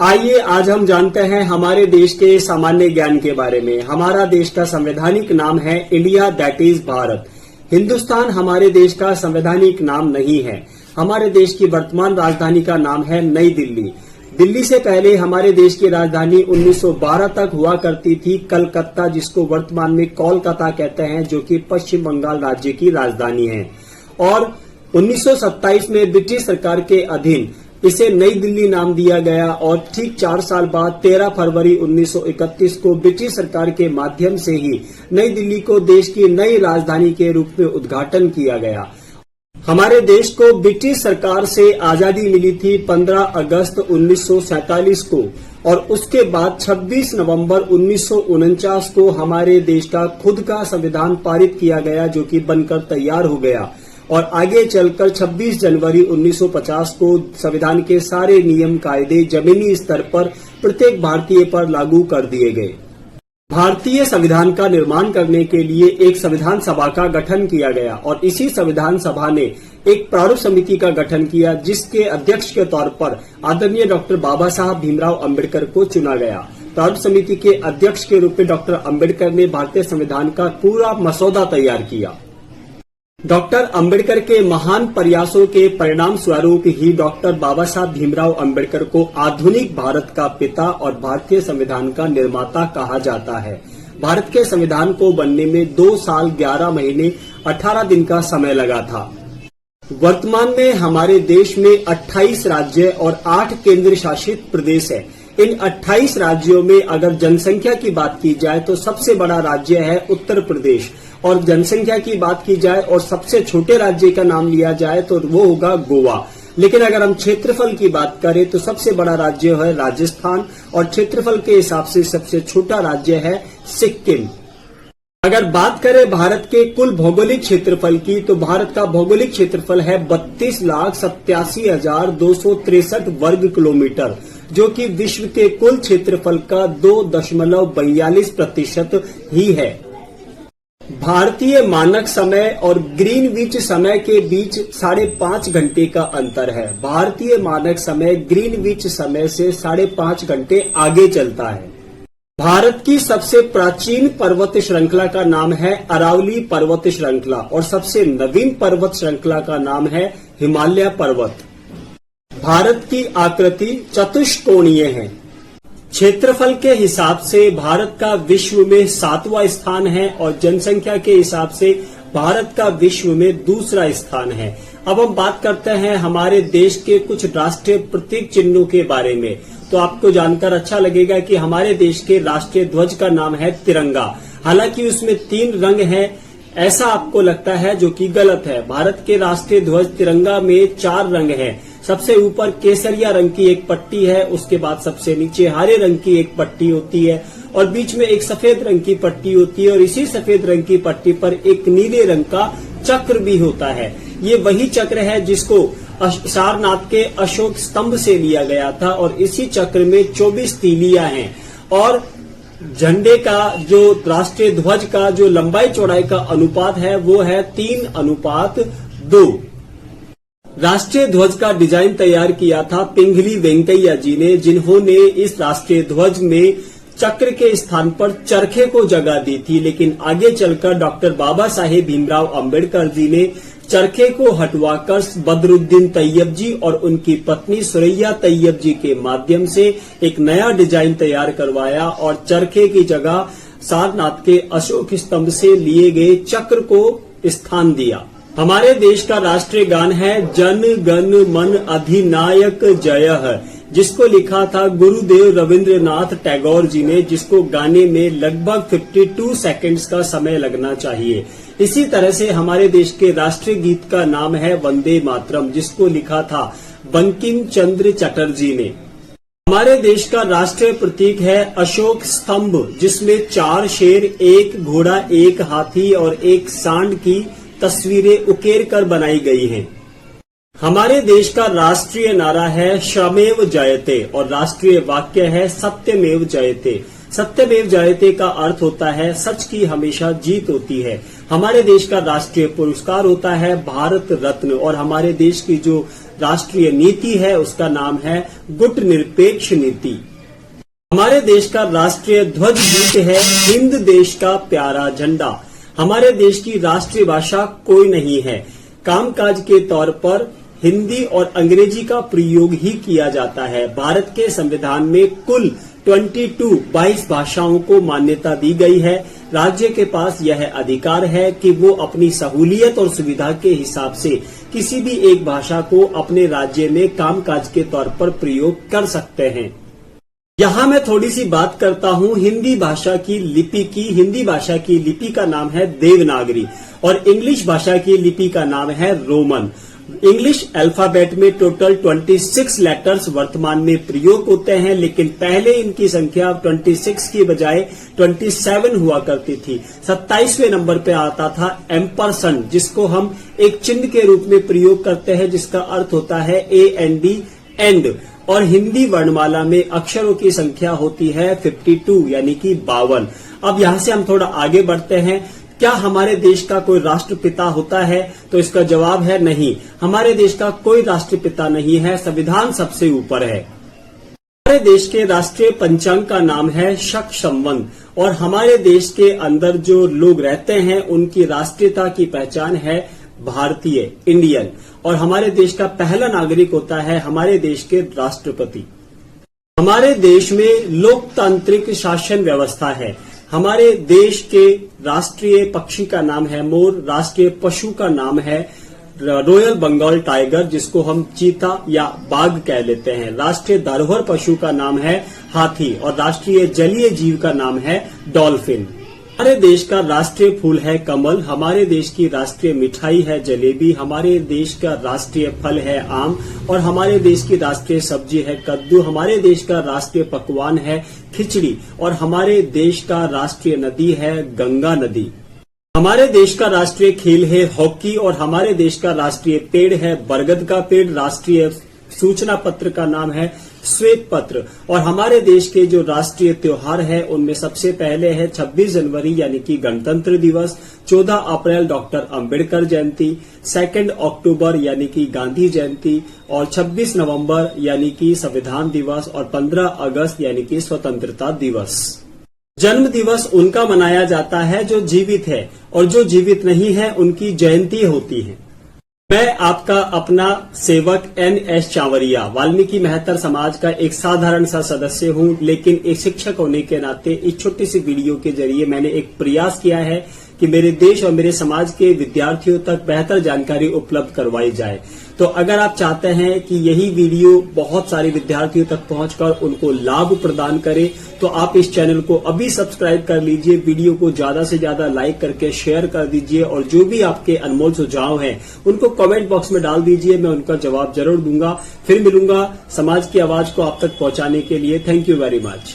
आइए आज हम जानते हैं हमारे देश के सामान्य ज्ञान के बारे में। हमारा देश का संवैधानिक नाम है India, that is Bharat. Hindustan हमारे देश का संवैधानिक नाम नहीं है। हमारे देश की वर्तमान राजधानी का नाम है नई दिल्ली। दिल्ली से पहले हमारे देश की राजधानी 1912 तक हुआ करती थी कलकत्ता, जिसको वर्तमान में कोलकाता कहते हैं, जो कि पश्चिम बंगाल राज्य की राजधानी है। और 1927 में ब्रिटिश सरकार के अधीन इसे नई दिल्ली नाम दिया गया और ठीक 4 साल बाद 13 फरवरी 1931 को ब्रिटिश सरकार के माध्यम से ही नई दिल्ली को देश की नई राजधानी के रूप में उद्घाटन किया गया। हमारे देश को ब्रिटिश सरकार से आजादी मिली थी 15 अगस्त 1947 को और उसके बाद 26 नवंबर 1949 को हमारे देश का खुद का संविधान पारित किया गया, जो कि बनकर तैयार हो गया और आगे चलकर 26 जनवरी 1950 को संविधान के सारे नियम कायदे जमीनी स्तर पर प्रत्येक भारतीय पर लागू कर दिए गए। भारतीय संविधान का निर्माण करने के लिए एक संविधान सभा का गठन किया गया और इसी संविधान सभा ने एक प्रारूप समिति का गठन किया, जिसके अध्यक्ष के तौर पर आदरणीय डॉक्टर बाबा साहब भीमराव अंबेडकर को चुना गया। प्रारूप समिति के अध्यक्ष के रूप में डॉक्टर अंबेडकर ने भारतीय संविधान का पूरा मसौदा तैयार किया। डॉक्टर अंबेडकर के महान प्रयासों के परिणाम स्वरूप ही डॉक्टर बाबा साहब भीमराव अंबेडकर को आधुनिक भारत का पिता और भारतीय संविधान का निर्माता कहा जाता है। भारत के संविधान को बनने में 2 साल 11 महीने 18 दिन का समय लगा था। वर्तमान में हमारे देश में 28 राज्य और 8 केंद्र शासित प्रदेश है। इन 28 राज्यों में अगर जनसंख्या की बात की जाए तो सबसे बड़ा राज्य है उत्तर प्रदेश, और जनसंख्या की बात की जाए और सबसे छोटे राज्य का नाम लिया जाए तो वो होगा गोवा। लेकिन अगर हम क्षेत्रफल की बात करें तो सबसे बड़ा राज्य है राजस्थान और क्षेत्रफल के हिसाब से सबसे छोटा राज्य है सिक्किम। अगर बात करें भारत के कुल भौगोलिक क्षेत्रफल की तो भारत का भौगोलिक क्षेत्रफल है 32,87,263 वर्ग किलोमीटर, जो कि विश्व के कुल क्षेत्रफल का 2.42% ही है। भारतीय मानक समय और ग्रीनविच समय के बीच 5.5 घंटे का अंतर है। भारतीय मानक समय ग्रीनविच समय से 5.5 घंटे आगे चलता है। भारत की सबसे प्राचीन पर्वत श्रृंखला का नाम है अरावली पर्वत श्रृंखला और सबसे नवीन पर्वत श्रृंखला का नाम है हिमालय पर्वत। भारत की आकृति चतुष्कोणीय है। क्षेत्रफल के हिसाब से भारत का विश्व में 7वां स्थान है और जनसंख्या के हिसाब से भारत का विश्व में दूसरा स्थान है। अब हम बात करते हैं हमारे देश के कुछ राष्ट्रीय प्रतीक चिन्हों के बारे में। तो आपको जानकर अच्छा लगेगा कि हमारे देश के राष्ट्रीय ध्वज का नाम है तिरंगा। हालांकि उसमें 3 रंग हैं, ऐसा आपको लगता है, जो कि गलत है। भारत के राष्ट्रीय ध्वज तिरंगा में 4 रंग हैं। सबसे ऊपर केसरिया रंग की एक पट्टी है, उसके बाद सबसे नीचे हरे रंग की एक पट्टी होती है और बीच में एक सफेद रंग की पट्टी होती है और इसी सफेद रंग की पट्टी पर एक नीले रंग का चक्र भी होता है। ये वही चक्र है जिसको सारनाथ के अशोक स्तंभ से लिया गया था और इसी चक्र में 24 तीलियां हैं और झंडे का जो राष्ट्रीय ध्वज का जो लंबाई चौड़ाई का अनुपात है वो है 3:2। राष्ट्रीय ध्वज का डिजाइन तैयार किया था पिंगली वेंकैया जी ने, जिन्होंने इस राष्ट्रीय ध्वज में चक्र के स्थान पर चरखे को जगह दी थी। लेकिन आगे चलकर डॉक्टर बाबा साहेब भीमराव अंबेडकर जी ने चरखे को हटवाकर बदरुद्दीन तैयब जी और उनकी पत्नी सुरैया तैयब जी के माध्यम से एक नया डिजाइन तैयार करवाया और चरखे की जगह सारनाथ के अशोक स्तंभ से लिए गए चक्र को स्थान दिया। हमारे देश का राष्ट्रीय गान है जन गण मन अधिनायक जय, जिसको लिखा था गुरुदेव रविंद्रनाथ टैगोर जी ने, जिसको गाने में लगभग 52 सेकंड्स का समय लगना चाहिए। इसी तरह से हमारे देश के राष्ट्रीय गीत का नाम है वंदे मातरम, जिसको लिखा था बंकिम चंद्र चटर्जी ने। हमारे देश का राष्ट्रीय प्रतीक है अशोक स्तंभ, जिसमें 4 शेर, 1 घोड़ा, 1 हाथी और 1 सांड की तस्वीरें उकेर कर बनाई गई हैं। हमारे देश का राष्ट्रीय नारा है श्रमेव जयते और राष्ट्रीय वाक्य है सत्यमेव जयते। सत्यमेव जयते का अर्थ होता है सच की हमेशा जीत होती है। हमारे देश का राष्ट्रीय पुरस्कार होता है भारत रत्न और हमारे देश की जो राष्ट्रीय नीति है उसका नाम है गुट निरपेक्ष नीति। हमारे देश का राष्ट्रीय ध्वज गीत है हिंद देश का प्यारा झंडा। हमारे देश की राष्ट्रीय भाषा कोई नहीं है। कामकाज के तौर पर हिंदी और अंग्रेजी का प्रयोग ही किया जाता है। भारत के संविधान में कुल 22 भाषाओं को मान्यता दी गई है। राज्य के पास यह अधिकार है कि वो अपनी सहूलियत और सुविधा के हिसाब से किसी भी एक भाषा को अपने राज्य में कामकाज के तौर पर प्रयोग कर सकते हैं। यहाँ मैं थोड़ी सी बात करता हूँ हिंदी भाषा की लिपि की। हिंदी भाषा की लिपि का नाम है देवनागरी और इंग्लिश भाषा की लिपि का नाम है रोमन। इंग्लिश अल्फाबेट में टोटल 26 लेटर्स वर्तमान में प्रयोग होते हैं, लेकिन पहले इनकी संख्या 26 की बजाय 27 हुआ करती थी। 27वें नंबर पे आता था एम्परसंड, जिसको हम एक चिन्ह के रूप में प्रयोग करते हैं जिसका अर्थ होता है AND एंड। और हिंदी वर्णमाला में अक्षरों की संख्या होती है 52 यानी कि 52। अब यहां से हम थोड़ा आगे बढ़ते हैं। क्या हमारे देश का कोई राष्ट्रपिता होता है? तो इसका जवाब है नहीं। हमारे देश का कोई राष्ट्रपिता नहीं है। संविधान सबसे ऊपर है। हमारे देश के राष्ट्रीय पंचांग का नाम है शक संवत और हमारे देश के अंदर जो लोग रहते हैं उनकी राष्ट्रीयता की पहचान है भारतीय, इंडियन। और हमारे देश का पहला नागरिक होता है हमारे देश के राष्ट्रपति। हमारे देश में लोकतांत्रिक शासन व्यवस्था है। हमारे देश के राष्ट्रीय पक्षी का नाम है मोर, राष्ट्रीय पशु का नाम है रॉयल बंगाल टाइगर, जिसको हम चीता या बाघ कह लेते हैं। राष्ट्रीय धरोहर पशु का नाम है हाथी और राष्ट्रीय जलीय जीव का नाम है डॉल्फिन। हमारे देश का राष्ट्रीय फूल है कमल। हमारे देश की राष्ट्रीय मिठाई है जलेबी। हमारे देश का राष्ट्रीय फल है आम और हमारे देश की राष्ट्रीय सब्जी है कद्दू। हमारे देश का राष्ट्रीय पकवान है खिचड़ी और हमारे देश का राष्ट्रीय नदी है गंगा नदी। हमारे देश का राष्ट्रीय खेल है हॉकी और हमारे देश का राष्ट्रीय पेड़ है बरगद का पेड़। राष्ट्रीय सूचना पत्र का नाम है श्वेत पत्र और हमारे देश के जो राष्ट्रीय त्योहार है उनमें सबसे पहले है 26 जनवरी यानी कि गणतंत्र दिवस, 14 अप्रैल डॉक्टर अंबेडकर जयंती, 2 अक्टूबर यानी कि गांधी जयंती और 26 नवंबर यानी कि संविधान दिवस और 15 अगस्त यानी कि स्वतंत्रता दिवस। जन्म दिवस उनका मनाया जाता है जो जीवित है और जो जीवित नहीं है उनकी जयंती होती है। मैं आपका अपना सेवक NS चावरिया वाल्मीकि मेहतर समाज का एक साधारण सा सदस्य हूं, लेकिन एक शिक्षक होने के नाते इस छोटी सी वीडियो के जरिए मैंने एक प्रयास किया है कि मेरे देश और मेरे समाज के विद्यार्थियों तक बेहतर जानकारी उपलब्ध करवाई जाए। तो अगर आप चाहते हैं कि यही वीडियो बहुत सारे विद्यार्थियों तक पहुंचकर उनको लाभ प्रदान करे तो आप इस चैनल को अभी सब्सक्राइब कर लीजिए। वीडियो को ज्यादा से ज्यादा लाइक करके शेयर कर दीजिए और जो भी आपके अनमोल सुझाव हैं उनको कमेंट बॉक्स में डाल दीजिए। मैं उनका जवाब जरूर दूंगा। फिर मिलूंगा समाज की आवाज को आप तक पहुंचाने के लिए। Thank you very much.